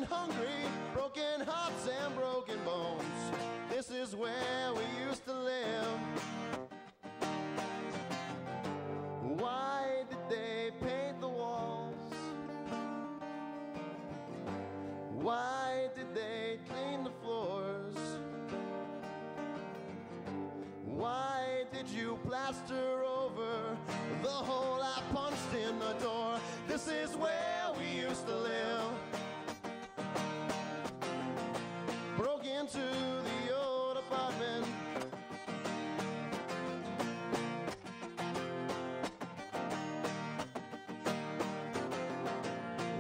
and hungry, broken hearts and broken bones. This is where we used to live. Why did they paint the walls? Why did they clean the floors? Why did you plaster over the hole I punched in the door? This is where we used to live. Broke into the old apartment.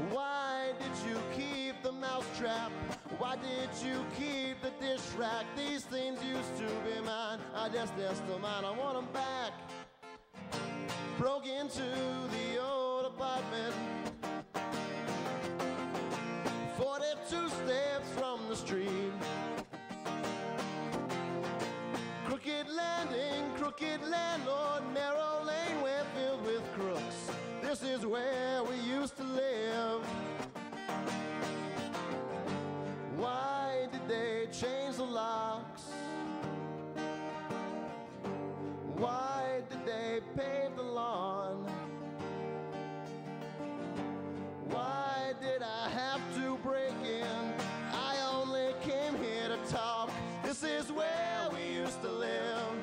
Why did you keep the mousetrap? Why did you keep the dish rack? These things used to be mine. I guess they're still mine. I want them back. Broke into the old apartment. 42 steps from the street. Crooked landing, crooked landlord, narrow laneway filled with crooks. This is where we used to live. Why did they change the locks? Why did they pave the lawn? Why did I have to break in? I only came here to talk. This is where we used to live.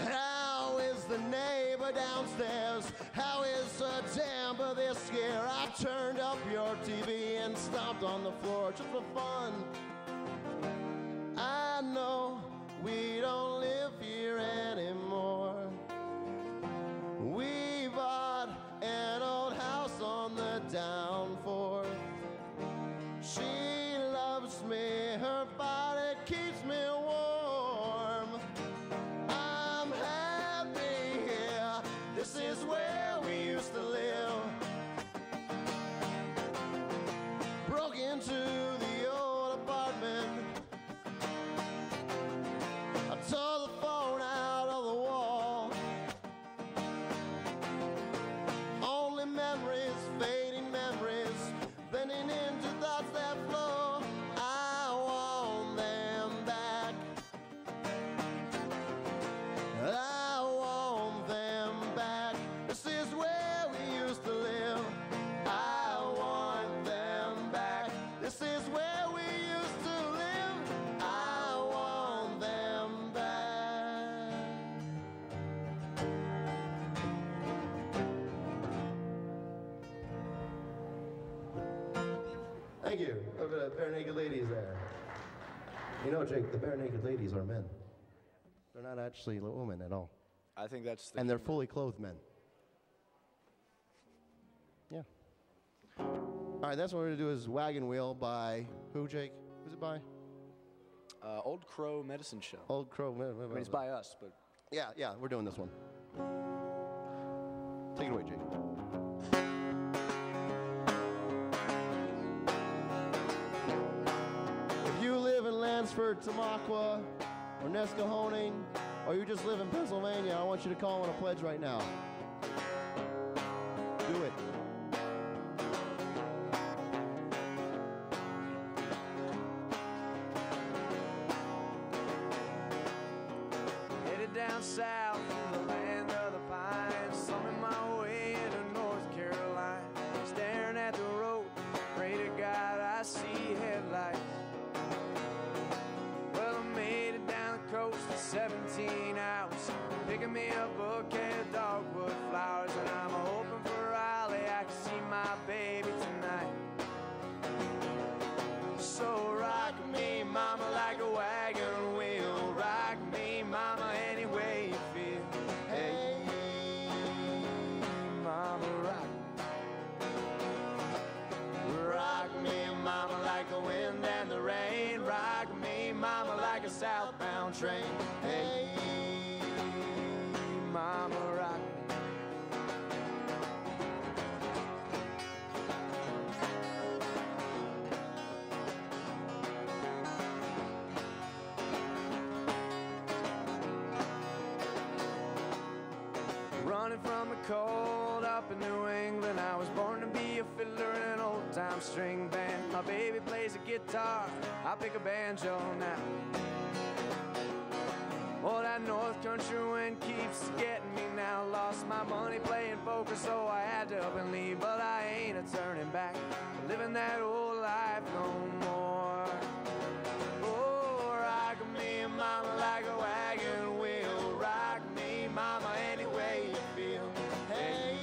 How is the neighbor downstairs? How is her timbre this year? I turned up your TV and stomped on the floor just for fun. I know we don't live here anymore. We bought an old house on the down fourth. She loves me, her body keeps me warm. I'm happy here. This is where we used to live. Broke into the old apartment. I tore the phone out of the wall. Only memories, fading memories, blending into thoughts that flow. I want them back. I want them back. This is where we used to live. I want them back. This is where we used to live. I want them back. Thank you. Look at the bare naked ladies there. You know, Jake, the bare naked ladies are men. They're not actually women at all. I think that's the And they're fully clothed men. Yeah. All right, that's what we're going to do is Wagon Wheel by who, Jake? Who's it by? Old Crow Medicine Show. Old Crow. I mean, it's by us, but... Yeah, we're doing this one. Take it away, Jake. If you live in Lansford, Tamaqua, or Nescahoning, or you just live in Pennsylvania, I want you to call in a pledge right now. Do it. Headed down south from the land of the pines, slumming my way into North Carolina, staring at the road, pray to God I see headlights. Well, I made it down the coast in 17 hours, picking me a bouquet of dogwood flowers, and I'm hoping for Raleigh I can see my baby tonight. So rock me, mama, like a wagon wheel. Rock me, mama, any way you feel. Hey, mama, rock me. Rock me, mama, like the wind and the rain. Rock me, mama, like a southbound train. Hey, mama, rock me. running from the cold up in New England. I was born to be a fiddler in an old-time string band. My baby plays a guitar, I pick a banjo now. Oh, that North Country wind keeps getting me now. Lost my money playing poker, so I had to up and leave. But I ain't a turning back, living that old life no more. Oh, rock me, mama, like a wagon wheel. Rock me, mama, any way you feel. Hey,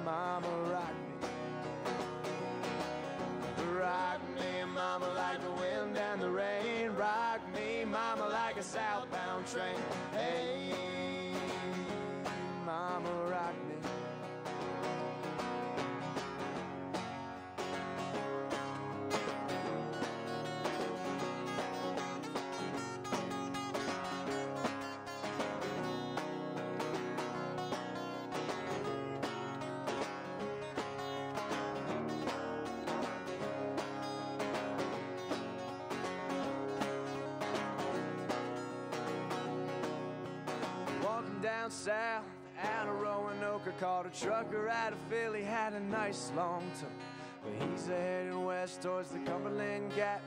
mama, rock me. Rock me, mama, like the wind and the rain. Rock me, mama, like a southbound train. Hey, mama, rock me. Down south out of Roanoke, called a trucker out of Philly, had a nice long tongue. But he's heading west towards the Cumberland Gap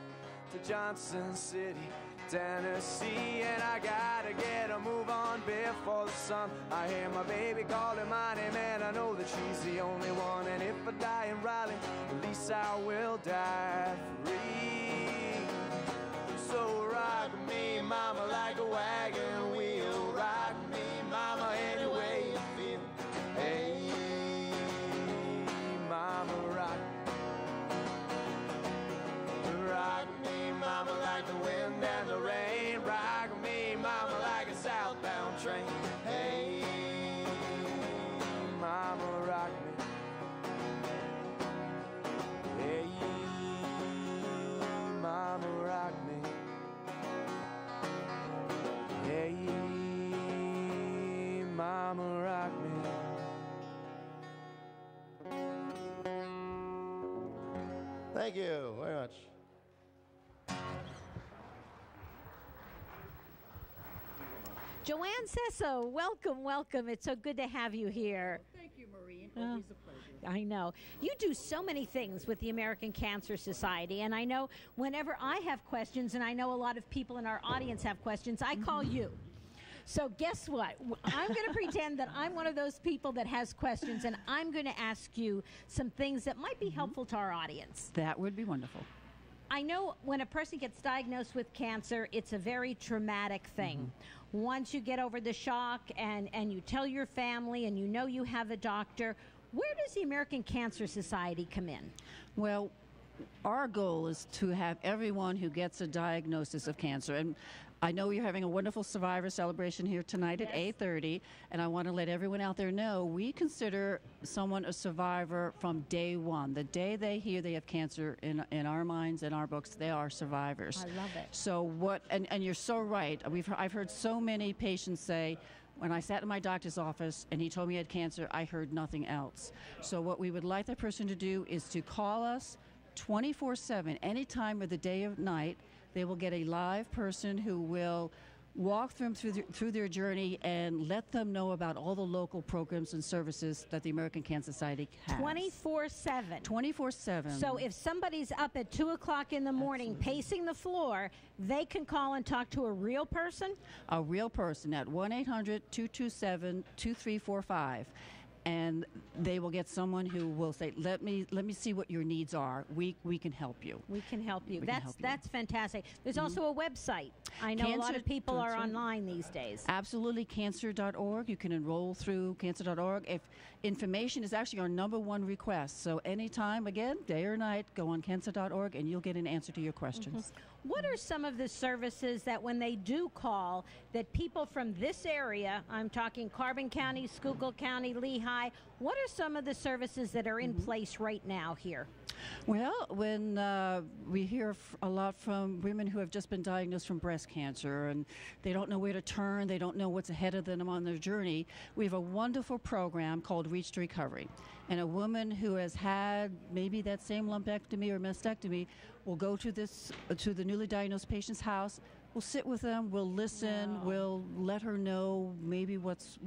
to Johnson City, Tennessee. And I gotta get a move on before the sun. I hear my baby calling my name, and I know that she's the only one. And if I die in Raleigh, at least I will die free. So rock me, mama, like a wagon wheel. Rock me, mama, any way you feel. Hey, mama, rock me. Rock me, mama, like the wind and the rain. Rock me, mama, like a southbound train. Hey, mama, rock me. Hey, mama, rock me. Hey, mama, rock me. Thank you very much. Joanne Sesso, welcome, welcome. It's so good to have you here. Thank you, Maureen. Always a pleasure. I know. You do so many things with the American Cancer Society, and I know whenever I have questions, and I know a lot of people in our audience have questions, I call you. So guess what? I'm going to pretend that I'm one of those people that has questions, and I'm going to ask you some things that might be helpful to our audience. That would be wonderful. I know when a person gets diagnosed with cancer, it's a very traumatic thing. Once you get over the shock and you tell your family and you know you have a doctor, where does the American Cancer Society come in? Well, our goal is to have everyone who gets a diagnosis of cancer, and I know you're having a wonderful survivor celebration here tonight at 8:30, and I want to let everyone out there know we consider someone a survivor from day one. The day they hear they have cancer, in our minds, in our books, they are survivors. I love it. So what, and you're so right. I've heard so many patients say, when I sat in my doctor's office and he told me he had cancer, I heard nothing else. So what we would like that person to do is to call us 24/7, any time of the day or night. They will get a live person who will walk them through their journey and let them know about all the local programs and services that the American Cancer Society has. 24/7. 24/7. So if somebody's up at 2 o'clock in the morning pacing the floor, they can call and talk to a real person? A real person at 1-800-227-2345. And they will get someone who will say, let me see what your needs are. We can help you. We can help you. We can help you. That's fantastic. There's also a website. I know a lot of people are online these days. Absolutely, cancer.org. You can enroll through cancer.org. If information is actually our #1 request, so anytime, again, day or night, go on cancer.org and you'll get an answer to your questions. What are some of the services that when they do call, that people from this area, I'm talking Carbon County, Schuylkill County, Lehigh, what are some of the services that are in place right now here? Well, when we hear a lot from women who have just been diagnosed from breast cancer and they don't know where to turn, they don't know what's ahead of them on their journey, we have a wonderful program called Reach to Recovery. And a woman who has had maybe that same lumpectomy or mastectomy will go to the newly diagnosed patient's house. we'll sit with them, we'll listen, we'll let her know maybe what's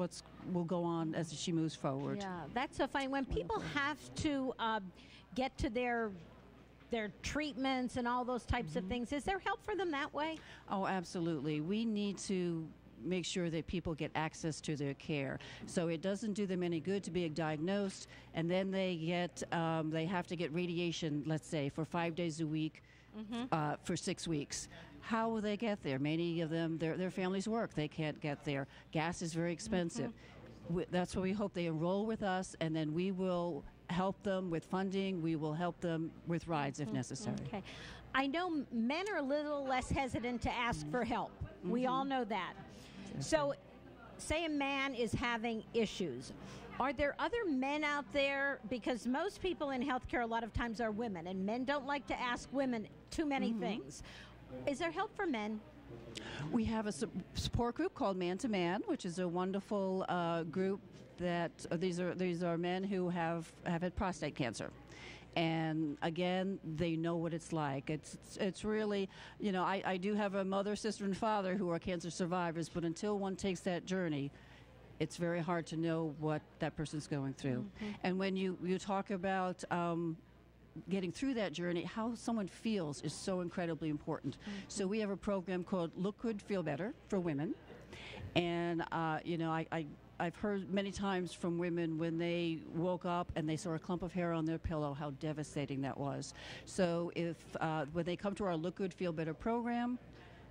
will go on as she moves forward. Yeah, that's so funny. When people have to get to their treatments and all those types of things, is there help for them that way? Oh, absolutely. We need to make sure that people get access to their care. So it doesn't do them any good to be diagnosed, and then they have to get radiation, let's say, for 5 days a week for 6 weeks. How will they get there? Many of them, their families work. They can't get there. Gas is very expensive. That's why we hope they enroll with us, and then we will help them with funding. We will help them with rides if necessary. Okay. I know men are a little less hesitant to ask for help. We all know that. So, say a man is having issues. Are there other men out there? Because most people in healthcare a lot of times are women, and men don't like to ask women too many things. Is there help for men? We have a support group called Man to Man, which is a wonderful group that these are men who have had prostate cancer. And again, they know what it's like. It's really, you know, I do have a mother, sister, and father who are cancer survivors, but until one takes that journey, it's very hard to know what that person's going through. And when you talk about getting through that journey, how someone feels is so incredibly important. So we have a program called Look Good, Feel Better for women. And, you know, I've heard many times from women when they woke up and they saw a clump of hair on their pillow, how devastating that was. So if when they come to our Look Good, Feel Better program,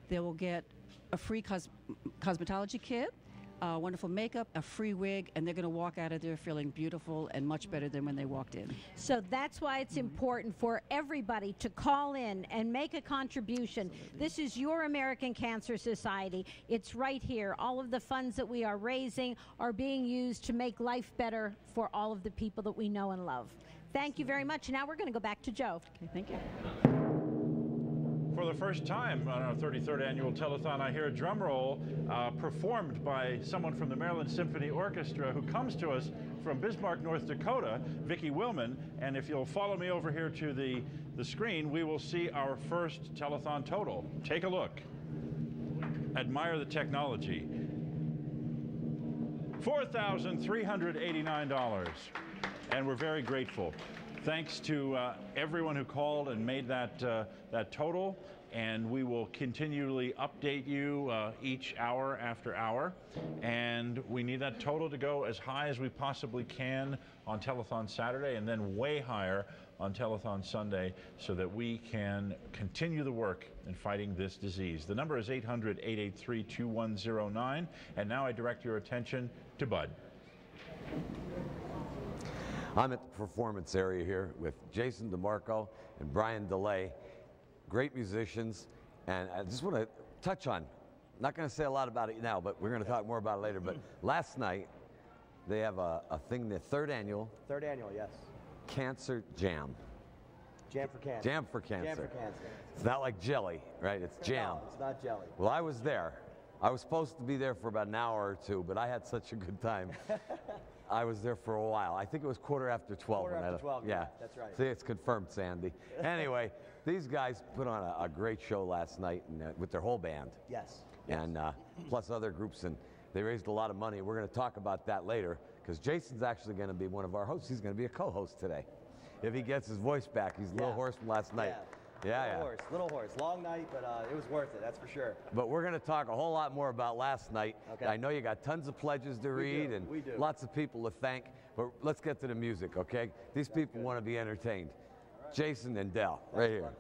they will get a free cosmetology kit, wonderful makeup, a free wig, and they're going to walk out of there feeling beautiful and much better than when they walked in. So that's why it's important for everybody to call in and make a contribution. This is your American Cancer Society. It's right here. All of the funds that we are raising are being used to make life better for all of the people that we know and love. Thank you very much. Now we're going to go back to Joe. Okay, thank you. For the first time on our 33rd annual telethon, I hear a drum roll performed by someone from the Maryland Symphony Orchestra who comes to us from Bismarck, North Dakota, Vicki Willman. And if you'll follow me over here to the screen, we will see our first telethon total. Take a look. Admire the technology. $4,389. And we're very grateful. Thanks to everyone who called and made that total, and we will continually update you each hour after hour. And we need that total to go as high as we possibly can on Telethon Saturday, and then way higher on Telethon Sunday, so that we can continue the work in fighting this disease. The number is 800-883-2109, and now I direct your attention to Bud. I'm at the performance area here with Jason DeMarco and Brian DeLay, great musicians, and I just want to touch on, not going to say a lot about it now, but we're going to talk more about it later, but last night they have a thing, the third annual, yes. Cancer Jam. Jam for cancer. Jam for cancer. Jam for cancer. It's not like jelly, right? It's jam. No, it's not jelly. Well, I was there. I was supposed to be there for about an hour or two, but I had such a good time. I was there for a while. I think it was 12:15. Quarter after 12, yeah, that's right. See, it's confirmed, Sandy. Anyway, these guys put on a great show last night with their whole band. Yes. And plus other groups, and they raised a lot of money. We're going to talk about that later, because Jason's actually going to be one of our hosts. He's going to be a co-host today. If he gets his voice back, he's a little hoarse from last night. Little horse. Long night, but it was worth it, that's for sure. But we're going to talk a whole lot more about last night. Okay. I know you got tons of pledges to read and lots of people to thank, but let's get to the music, okay? These people want to be entertained. Right. Jason and Del, right here.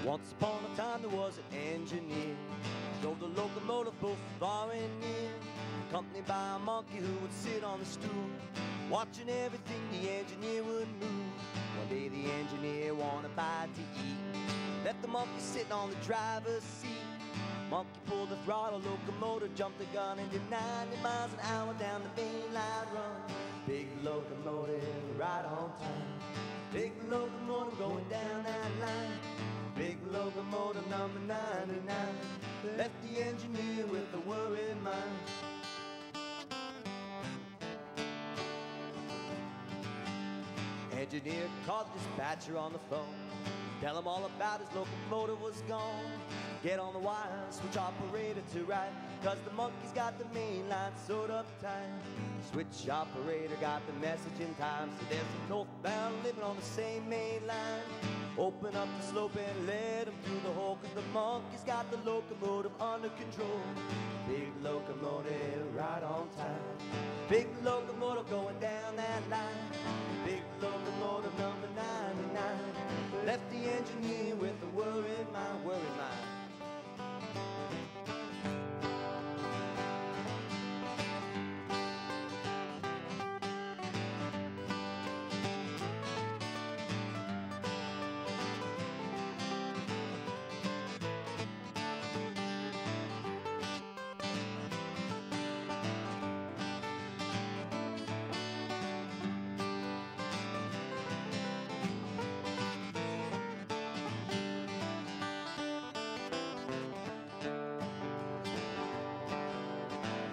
Once upon a time there was an engineer, drove the locomotive both far and near, accompanied by a monkey who would sit on the stool, watching everything the engineer would move. One day the engineer wanted a bite to eat, left the monkey sitting on the driver's seat. Monkey pulled the throttle, locomotive jumped the gun, and did 90 miles an hour down the mainline run. Big locomotive right on time, big locomotive going down that line. Big locomotive number 99 left the engineer with a worried mind. engineer called the dispatcher on the phone. Tell him all about his locomotive was gone. Get on the wire, switch operator to right, 'cause the monkey's got the main line sewed up tight. Switch operator got the message in time, so there's a northbound living on the same main line. Open up the slope and let him through the hole, 'cause the monkey's got the locomotive under control. Big locomotive right on time. Big locomotive going down that line. Big locomotive number 99. Left the engineer with the worried mind, worried mind.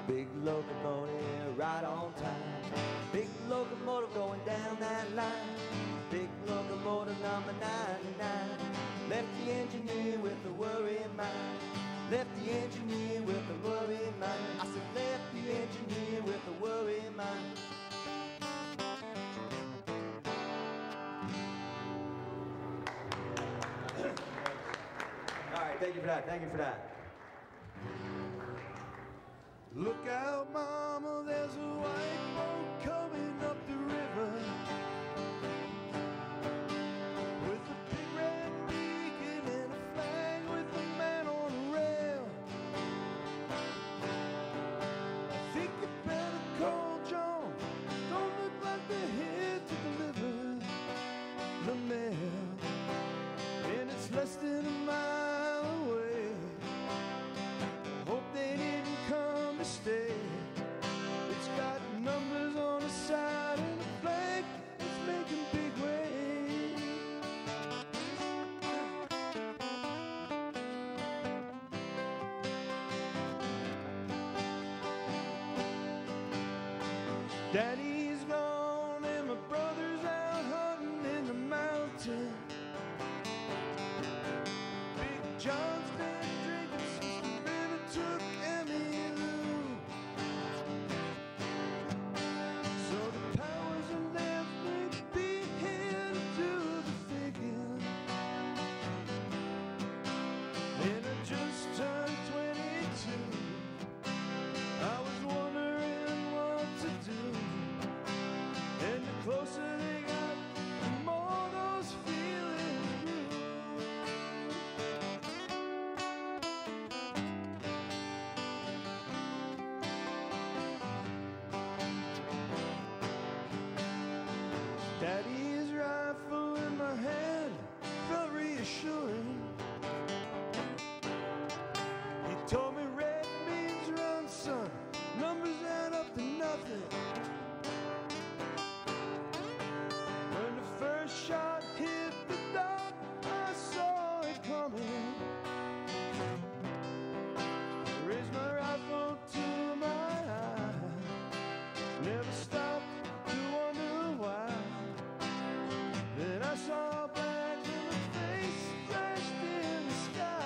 Big locomotive right on time. Big locomotive going down that line. Big locomotive number 99. Left the engineer with the worried mind. Left the engineer with the worried mind. I said left the engineer with the worried mind. All right, thank you for that. Thank you for that. Look out, mama, there's a white boat coming up the river with a big red beacon and a flag with a man on a rail. I think you better call John. Don't look like they're here to deliver the mail, and it's less than a mile away. I hope they didn't come to stay. It's got numbers on the side and a flag that's making big waves. Daddy's gone and my brother's out hunting in the mountain. Big John's been drinking since the river took Emmy Lou. So the powers of left may be here to do the thinking. And I just turned 22. I was wondering what to do. And the closer they got, the more those feelings grew. Daddy's rifle in my hand felt reassuring. He told me red means run, son. Numbers add up to nothing. When the first shot hit the dot, I saw it coming. Raised my rifle to my eye. Never stopped to wonder why. Then I saw black and the face flashed in the sky.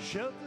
Shelter